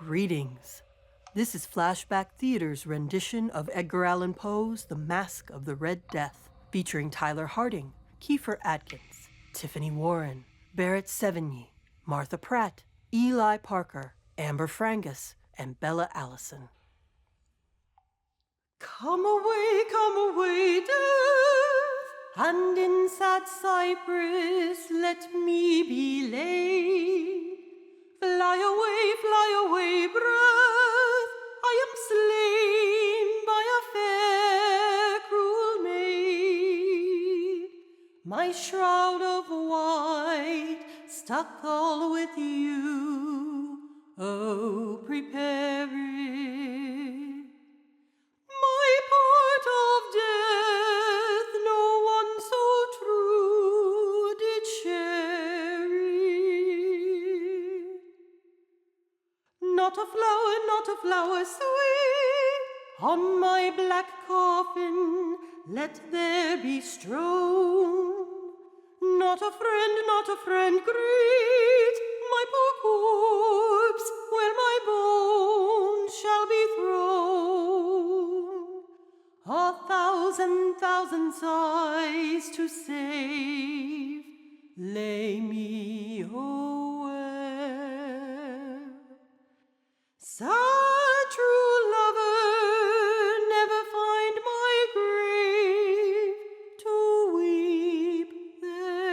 Greetings. This is Flashback Theater's rendition of Edgar Allan Poe's The Masque of the Red Death, featuring Tyler Harding, Kiefer Atkins, Tiffany Warren, Barrett Sevigny, Martha Pratt, Eli Parker, Amber Frangus, and Bella Allison. Come away, death, and in sad cypress let me be laid. Fly away, breath, I am slain by a fair, cruel maid. My shroud of white stuck all with you, oh, prepare it. My part of death, no one so true did share it. Not a flower sweet, on my black coffin let there be strown. Not a friend greet my poor corpse where my bones shall be thrown. A thousand sighs to save, lay me away. Sad true lover, never find my grave to weep there.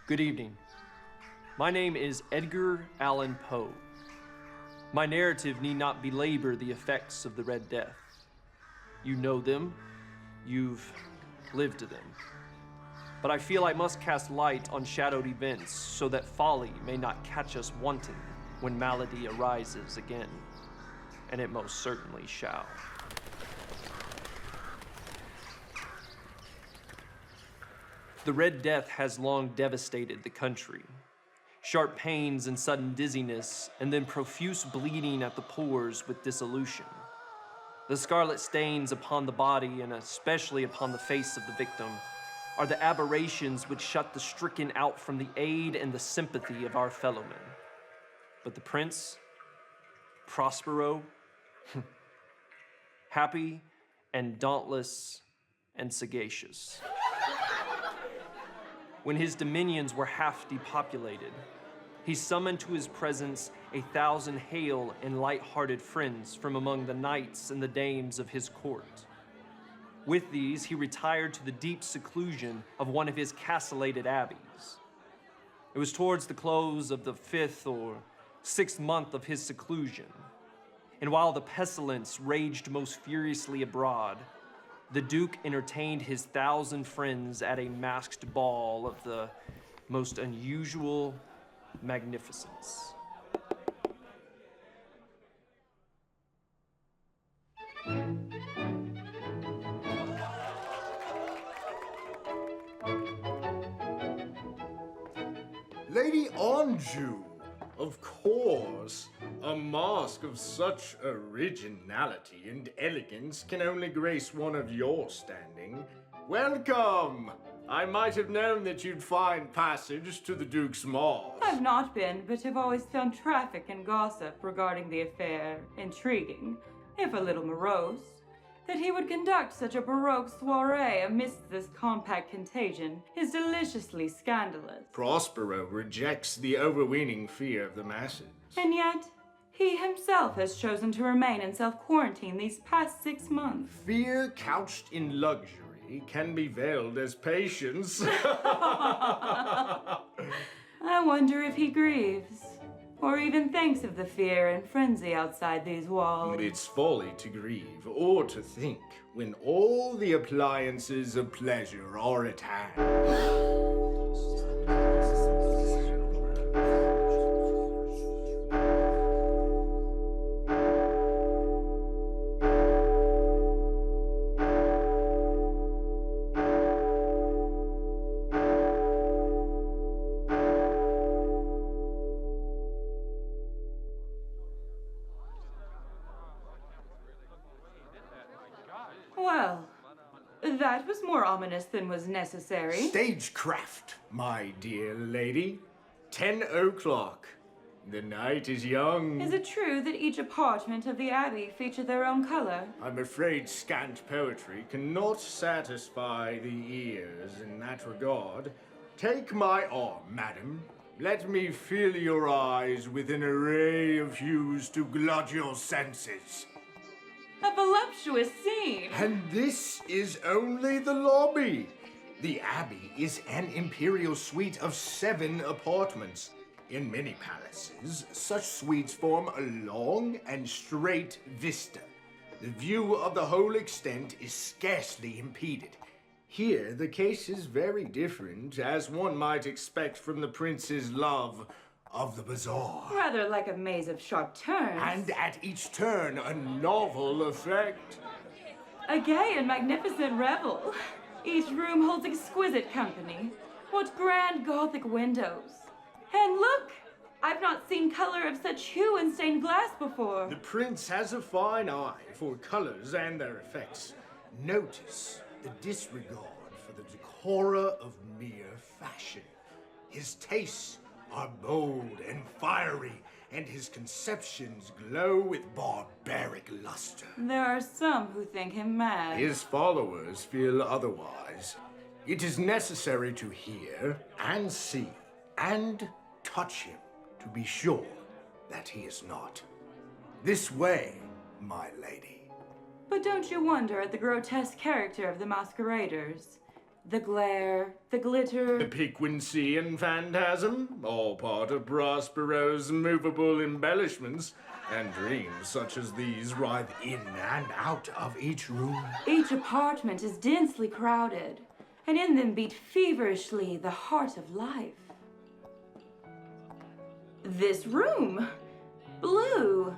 Good evening. My name is Edgar Allan Poe. My narrative need not belabor the effects of the Red Death. You know them, you've lived them. But I feel I must cast light on shadowed events so that folly may not catch us wanting when malady arises again, and it most certainly shall. The Red Death has long devastated the country. Sharp pains and sudden dizziness, and then profuse bleeding at the pores with dissolution. The scarlet stains upon the body, and especially upon the face of the victim, are the aberrations which shut the stricken out from the aid and the sympathy of our fellowmen. But the prince, Prospero, happy and dauntless and sagacious. When his dominions were half depopulated, he summoned to his presence 1,000 hale and light-hearted friends from among the knights and the dames of his court. With these, he retired to the deep seclusion of one of his castellated abbeys. It was towards the close of the 5th or 6th month of his seclusion, and while the pestilence raged most furiously abroad, the Duke entertained his 1,000 friends at a masked ball of the most unusual magnificence. Lady Anjou, of course. A mask of such originality and elegance can only grace one of your standing. Welcome! I might have known that you'd find passage to the Duke's Mask. I've not been, but have always found traffic and gossip regarding the affair intriguing, if a little morose. That he would conduct such a baroque soiree amidst this compact contagion is deliciously scandalous. Prospero rejects the overweening fear of the masses. And yet, he himself has chosen to remain in self-quarantine these past 6 months. Fear couched in luxury can be veiled as patience. I wonder if he grieves, or even thinks of the fear and frenzy outside these walls. It's folly to grieve or to think when all the appliances of pleasure are at hand. That was more ominous than was necessary. Stagecraft, my dear lady. 10 o'clock. The night is young. Is it true that each apartment of the Abbey feature their own color? I'm afraid scant poetry cannot satisfy the ears in that regard. Take my arm, madam. Let me fill your eyes with an array of hues to glut your senses. A voluptuous scene! And this is only the lobby. The Abbey is an imperial suite of 7 apartments. In many palaces, such suites form a long and straight vista. The view of the whole extent is scarcely impeded. Here, the case is very different, as one might expect from the prince's love of the bazaar. Rather like a maze of sharp turns. And at each turn, a novel effect. A gay and magnificent revel. Each room holds exquisite company. What grand Gothic windows. And look! I've not seen color of such hue in stained glass before. The prince has a fine eye for colors and their effects. Notice the disregard for the decora of mere fashion. His tastes are bold and fiery, and his conceptions glow with barbaric luster. There are some who think him mad. His followers feel otherwise. It is necessary to hear and see and touch him to be sure that he is not. This way, my lady. But don't you wonder at the grotesque character of the masqueraders? The glare, the glitter... The piquancy and phantasm, all part of Prospero's movable embellishments, and dreams such as these writhe in and out of each room. Each apartment is densely crowded, and in them beat feverishly the heart of life. This room! Blue!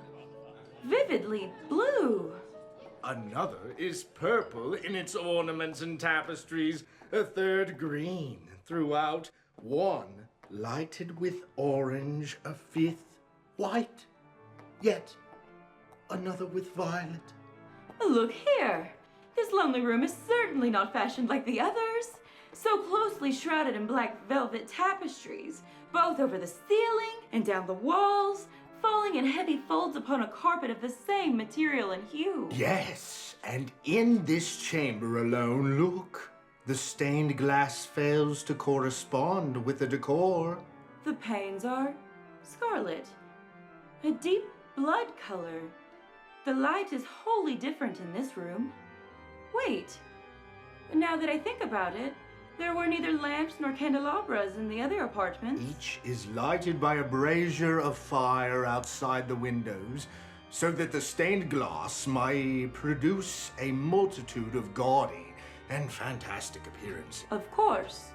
Vividly blue! Another is purple in its ornaments and tapestries, a third green throughout, one lighted with orange, a fifth white, yet another with violet. Look here! This lonely room is certainly not fashioned like the others. So closely shrouded in black velvet tapestries, both over the ceiling and down the walls, falling in heavy folds upon a carpet of the same material and hue. Yes, and in this chamber alone, look, the stained glass fails to correspond with the decor. The panes are scarlet, a deep blood color. The light is wholly different in this room. Wait, now that I think about it, there were neither lamps nor candelabras in the other apartments. Each is lighted by a brazier of fire outside the windows, so that the stained glass might produce a multitude of gaudy and fantastic appearances. Of course.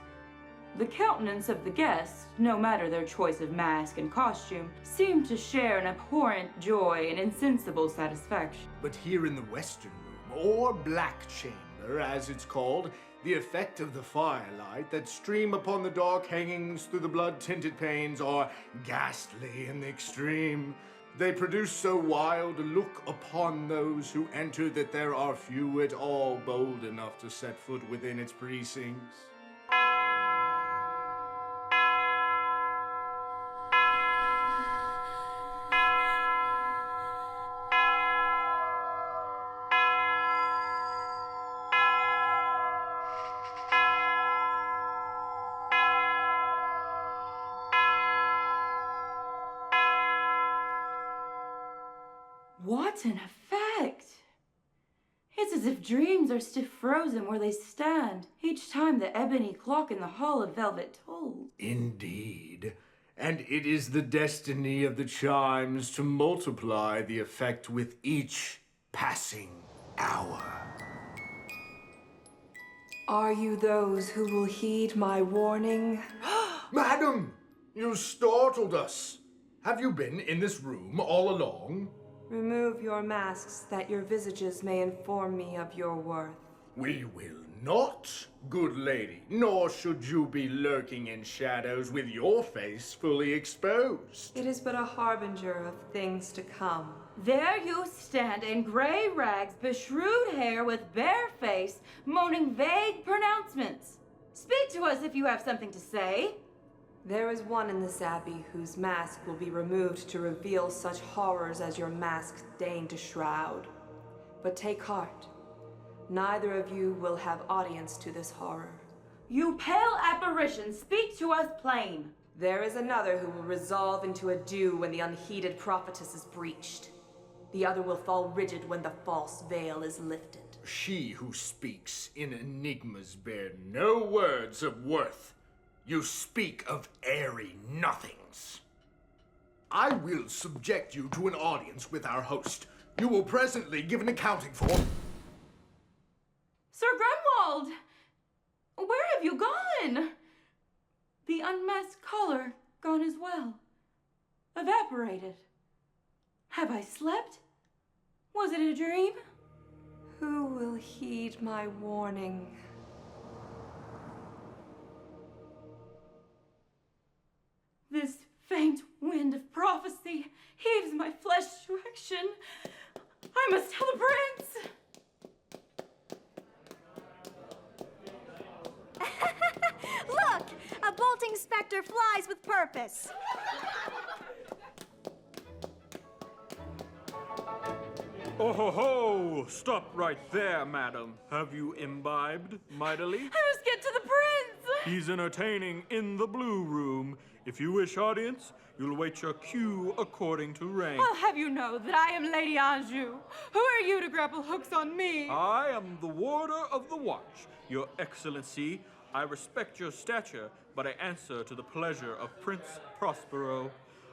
The countenance of the guests, no matter their choice of mask and costume, seemed to share an abhorrent joy and insensible satisfaction. But here in the western room, or black chamber as it's called, the effect of the firelight that stream upon the dark hangings through the blood-tinted panes are ghastly in the extreme. They produce so wild a look upon those who enter that there are few at all bold enough to set foot within its precincts. What an effect! It's as if dreams are stiff frozen where they stand, each time the ebony clock in the hall of velvet tolls. Indeed. And it is the destiny of the chimes to multiply the effect with each passing hour. Are you those who will heed my warning? Madam, you startled us. Have you been in this room all along? Remove your masks that your visages may inform me of your worth. We will not, good lady, nor should you be lurking in shadows with your face fully exposed. It is but a harbinger of things to come. There you stand in gray rags, beshrewd hair with bare face, moaning vague pronouncements. Speak to us if you have something to say. There is one in this abbey whose mask will be removed to reveal such horrors as your masks deign to shroud. But take heart. Neither of you will have audience to this horror. You pale apparition, speak to us plain. There is another who will resolve into a dew when the unheeded prophetess is breached. The other will fall rigid when the false veil is lifted. She who speaks in enigmas bear no words of worth. You speak of airy nothings. I will subject you to an audience with our host. You will presently give an accounting for... Sir Grunwald! Where have you gone? The unmasked caller gone as well. Evaporated. Have I slept? Was it a dream? Who will heed my warning? This faint wind of prophecy heaves my flesh to action. I must tell the prince! Look! A bolting specter flies with purpose. Oh ho ho! Stop right there, madam. Have you imbibed mightily? I must get to the prince! He's entertaining in the blue room. If you wish audience, you'll wait your cue according to rank. I'll have you know that I am Lady Anjou. Who are you to grapple hooks on me? I am the warder of the watch. Your Excellency, I respect your stature, but I answer to the pleasure of Prince Prospero.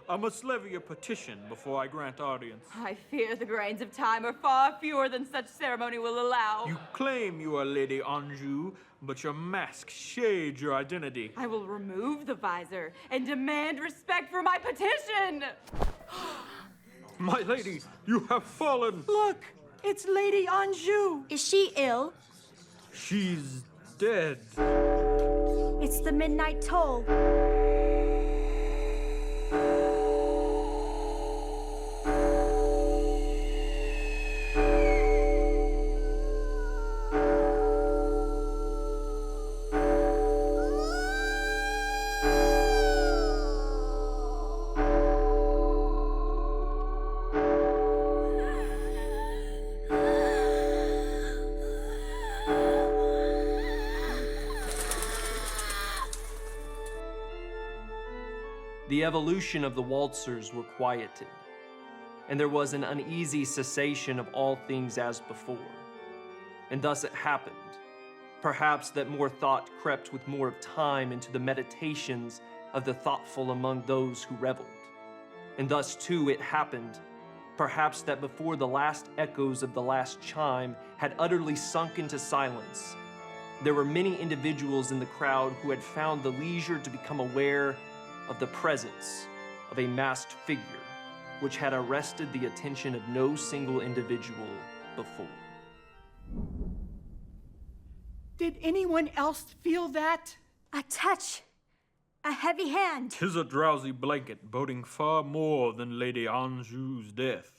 I must levy a petition before I grant audience. I fear the grains of time are far fewer than such ceremony will allow. You claim you are Lady Anjou, but your mask shades your identity. I will remove the visor and demand respect for my petition! My lady, you have fallen. Look, it's Lady Anjou. Is she ill? She's dead. It's the midnight toll. The evolution of the waltzers were quieted, and there was an uneasy cessation of all things as before. And thus it happened, perhaps that more thought crept with more of time into the meditations of the thoughtful among those who reveled. And thus too it happened, perhaps that before the last echoes of the last chime had utterly sunk into silence, there were many individuals in the crowd who had found the leisure to become aware of the presence of a masked figure which had arrested the attention of no single individual before. Did anyone else feel that? A touch. A heavy hand. 'Tis a drowsy blanket boding far more than Lady Anjou's death.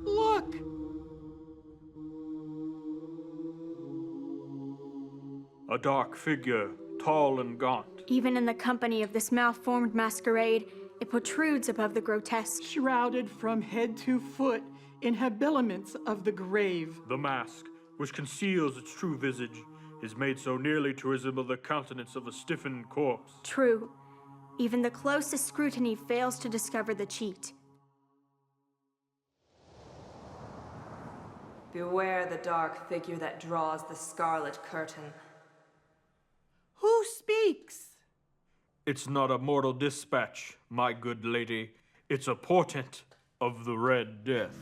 Look! A dark figure, tall and gaunt. Even in the company of this malformed masquerade, it protrudes above the grotesque. Shrouded from head to foot in habiliments of the grave. The mask, which conceals its true visage, is made so nearly to resemble the countenance of a stiffened corpse. True. Even the closest scrutiny fails to discover the cheat. Beware the dark figure that draws the scarlet curtain. Who speaks? It's not a mortal dispatch, my good lady. It's a portent of the Red Death.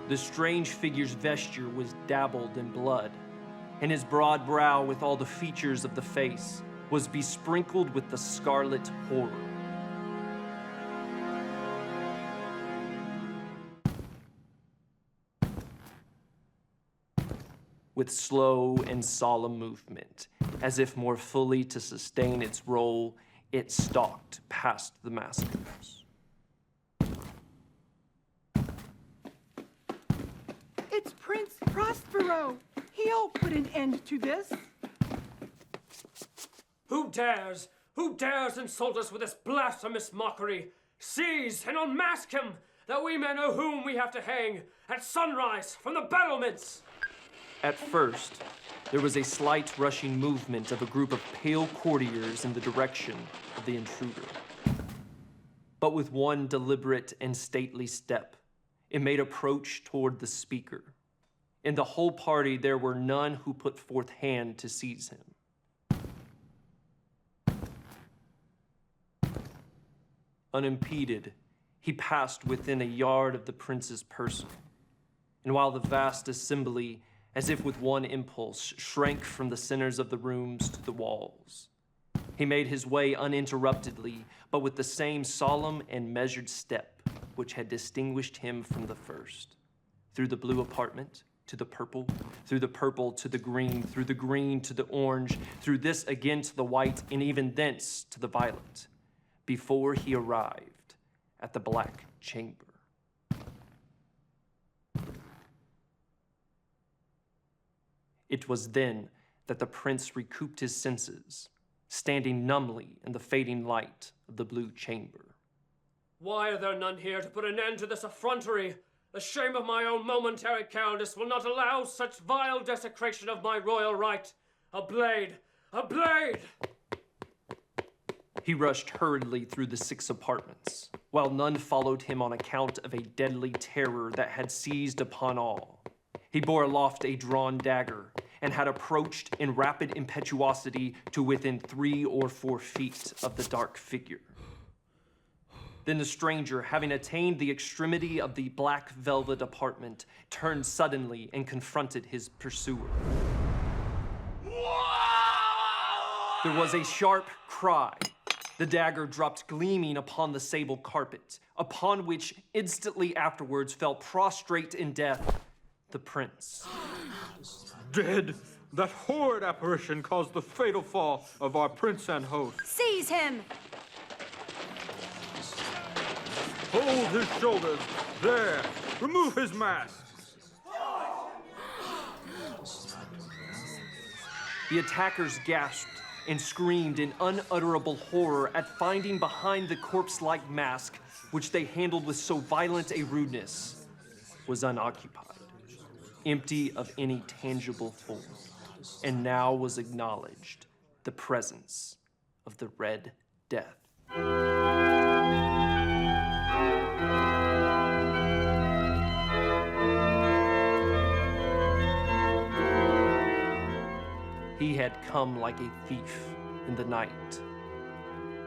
The strange figure's vesture was dabbled in blood, and his broad brow, with all the features of the face, was besprinkled with the scarlet horror. with slow and solemn movement, as if more fully to sustain its role, it stalked past the maskers. It's Prince Prospero. He'll put an end to this. Who dares insult us with this blasphemous mockery? Seize and unmask him, that we may know whom we have to hang at sunrise from the battlements. At first, there was a slight rushing movement of a group of pale courtiers in the direction of the intruder. But with one deliberate and stately step, it made approach toward the speaker. In the whole party, there were none who put forth hand to seize him. Unimpeded, he passed within a yard of the prince's person, and while the vast assembly, as if with one impulse, shrank from the centers of the rooms to the walls, he made his way uninterruptedly, but with the same solemn and measured step which had distinguished him from the first, through the blue apartment to the purple, through the purple to the green, through the green to the orange, through this again to the white, and even thence to the violet, before he arrived at the black chamber. It was then that the prince recouped his senses, standing numbly in the fading light of the blue chamber. Why are there none here to put an end to this effrontery? The shame of my own momentary cowardice will not allow such vile desecration of my royal right. A blade! A blade! He rushed hurriedly through the 6 apartments, while none followed him on account of a deadly terror that had seized upon all. He bore aloft a drawn dagger, and had approached in rapid impetuosity to within 3 or 4 feet of the dark figure. Then the stranger, having attained the extremity of the black velvet apartment, turned suddenly and confronted his pursuer. There was a sharp cry. The dagger dropped gleaming upon the sable carpet, upon which instantly afterwards fell prostrate in death the prince. Dead! That horrid apparition caused the fatal fall of our prince and host. Seize him! Hold his shoulders. There. Remove his mask. The attackers gasped and screamed in unutterable horror at finding behind the corpse-like mask, which they handled with so violent a rudeness, was unoccupied, empty of any tangible form, and now was acknowledged the presence of the Red Death. He had come like a thief in the night.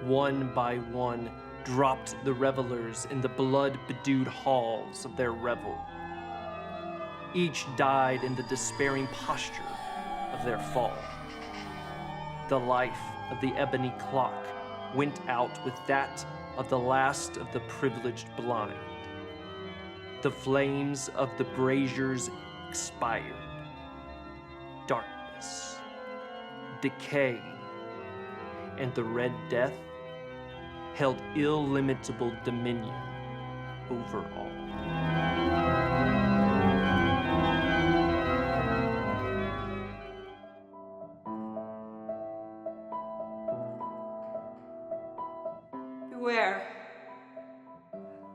One by one dropped the revelers in the blood-bedewed halls of their revel. Each died in the despairing posture of their fall. The life of the ebony clock went out with that of the last of the privileged blind. The flames of the braziers expired. Darkness, decay, and the Red Death held illimitable dominion over all. Beware.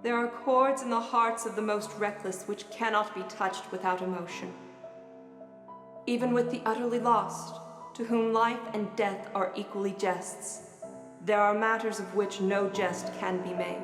There are chords in the hearts of the most reckless which cannot be touched without emotion. Even with the utterly lost, to whom life and death are equally jests, there are matters of which no jest can be made.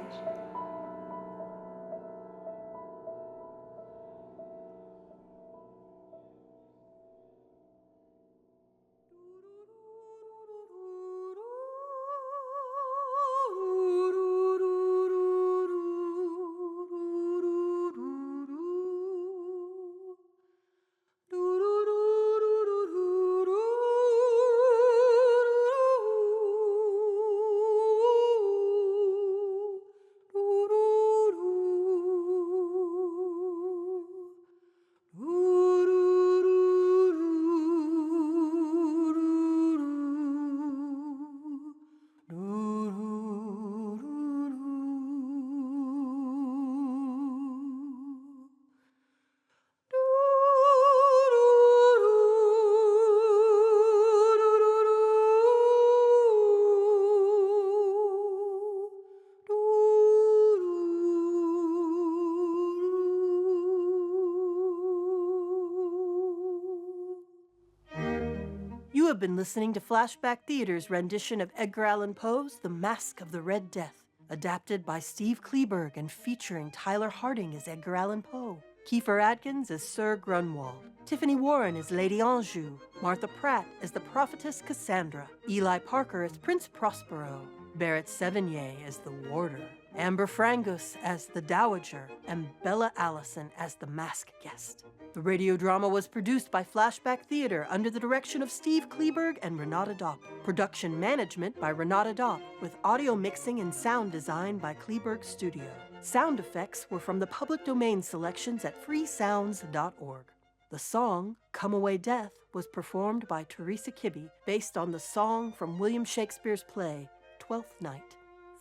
have been listening to Flashback Theater's rendition of Edgar Allan Poe's The Masque of the Red Death, adapted by Steve Kleberg and featuring Tyler Harding as Edgar Allan Poe, Kiefer Atkins as Sir Grunwald, Tiffany Warren as Lady Anjou, Martha Pratt as the prophetess Cassandra, Eli Parker as Prince Prospero, Barrett Sevigny as the Warder, Amber Frangus as the Dowager, and Bella Allison as the Masque guest. The radio drama was produced by Flashback Theater under the direction of Steve Kleberg and Renata Dopp. Production management by Renata Dopp, with audio mixing and sound design by Kleberg Studio. Sound effects were from the public domain selections at freesounds.org. The song, Come Away Death, was performed by Teresa Kibbe, based on the song from William Shakespeare's play, Twelfth Night.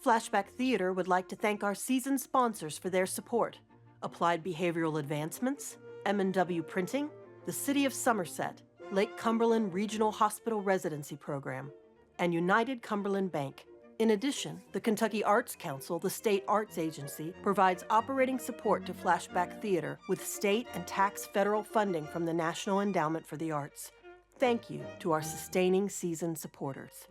Flashback Theater would like to thank our season sponsors for their support: Applied Behavioral Advancements, M&W Printing, the City of Somerset, Lake Cumberland Regional Hospital Residency Program, and United Cumberland Bank. In addition, the Kentucky Arts Council, the state arts agency, provides operating support to Flashback Theater with state and tax federal funding from the National Endowment for the Arts. Thank you to our sustaining season supporters.